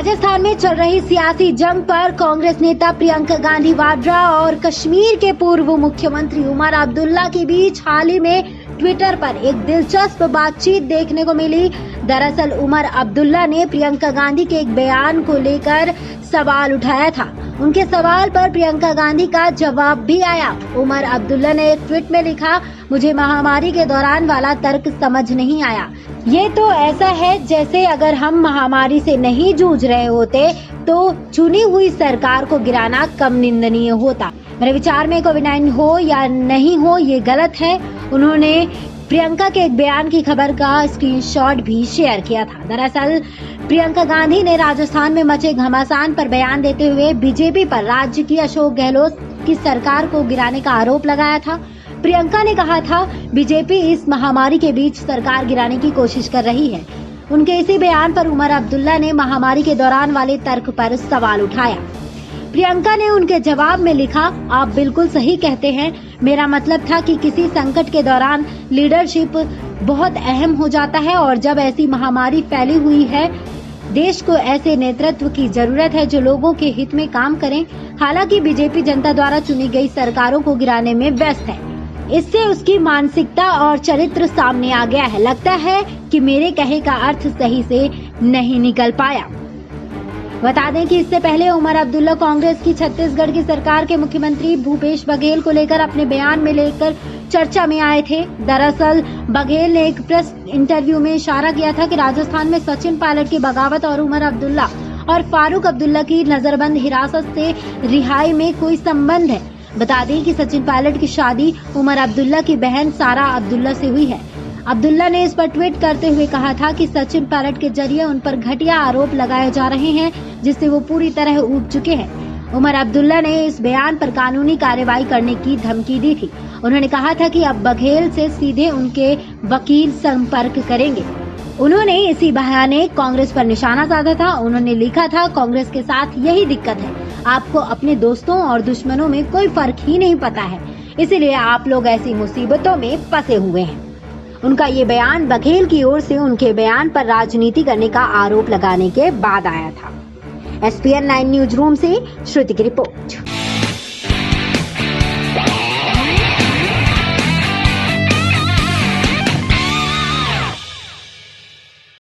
राजस्थान में चल रही सियासी जंग पर कांग्रेस नेता प्रियंका गांधी वाड्रा और कश्मीर के पूर्व मुख्यमंत्री उमर अब्दुल्ला के बीच हाल ही में ट्विटर पर एक दिलचस्प बातचीत देखने को मिली। दरअसल उमर अब्दुल्ला ने प्रियंका गांधी के एक बयान को लेकर सवाल उठाया था। उनके सवाल पर प्रियंका गांधी का जवाब भी आया। उमर अब्दुल्ला ने एक ट्वीट में लिखा, मुझे महामारी के दौरान वाला तर्क समझ नहीं आया। ये तो ऐसा है जैसे अगर हम महामारी से नहीं जूझ रहे होते तो चुनी हुई सरकार को गिराना कम निंदनीय होता। मेरे विचार में कोविड-19 हो या नहीं हो ये गलत है। उन्होंने प्रियंका के एक बयान की खबर का स्क्रीनशॉट भी शेयर किया था। दरअसल प्रियंका गांधी ने राजस्थान में मचे घमासान पर बयान देते हुए बीजेपी पर राज्य की अशोक गहलोत की सरकार को गिराने का आरोप लगाया था। प्रियंका ने कहा था, बीजेपी इस महामारी के बीच सरकार गिराने की कोशिश कर रही है। उनके इसी बयान पर उमर अब्दुल्ला ने महामारी के दौरान वाले तर्क पर सवाल उठाया। प्रियंका ने उनके जवाब में लिखा, आप बिल्कुल सही कहते हैं। मेरा मतलब था कि किसी संकट के दौरान लीडरशिप बहुत अहम हो जाता है और जब ऐसी महामारी फैली हुई है, देश को ऐसे नेतृत्व की जरूरत है जो लोगों के हित में काम करें। हालांकि बीजेपी जनता द्वारा चुनी गई सरकारों को गिराने में व्यस्त है। इससे उसकी मानसिकता और चरित्र सामने आ गया है। लगता है कि मेरे कहे का अर्थ सही से नहीं निकल पाया। बता दें कि इससे पहले उमर अब्दुल्ला कांग्रेस की छत्तीसगढ़ की सरकार के मुख्यमंत्री भूपेश बघेल को लेकर अपने बयान में लेकर चर्चा में आए थे। दरअसल बघेल ने एक प्रेस इंटरव्यू में इशारा किया था कि राजस्थान में सचिन पायलट की बगावत और उमर अब्दुल्ला और फारूक अब्दुल्ला की नजरबंद हिरासत से रिहाई में कोई संबंध है। बता दें कि सचिन पायलट की शादी उमर अब्दुल्ला की बहन सारा अब्दुल्ला से हुई है। अब्दुल्ला ने इस पर ट्वीट करते हुए कहा था कि सचिन पायलट के जरिए उन पर घटिया आरोप लगाए जा रहे हैं, जिससे वो पूरी तरह ऊब चुके हैं। उमर अब्दुल्ला ने इस बयान पर कानूनी कार्रवाई करने की धमकी दी थी। उन्होंने कहा था कि अब बघेल से सीधे उनके वकील संपर्क करेंगे। उन्होंने इसी बहाने कांग्रेस पर निशाना साधा था। उन्होंने लिखा था, कांग्रेस के साथ यही दिक्कत है, आपको अपने दोस्तों और दुश्मनों में कोई फर्क ही नहीं पता है, इसीलिए आप लोग ऐसी मुसीबतों में फंसे हुए हैं। उनका ये बयान बघेल की ओर से उनके बयान पर राजनीति करने का आरोप लगाने के बाद आया था। SPN 9 न्यूज रूम से श्रुति की रिपोर्ट।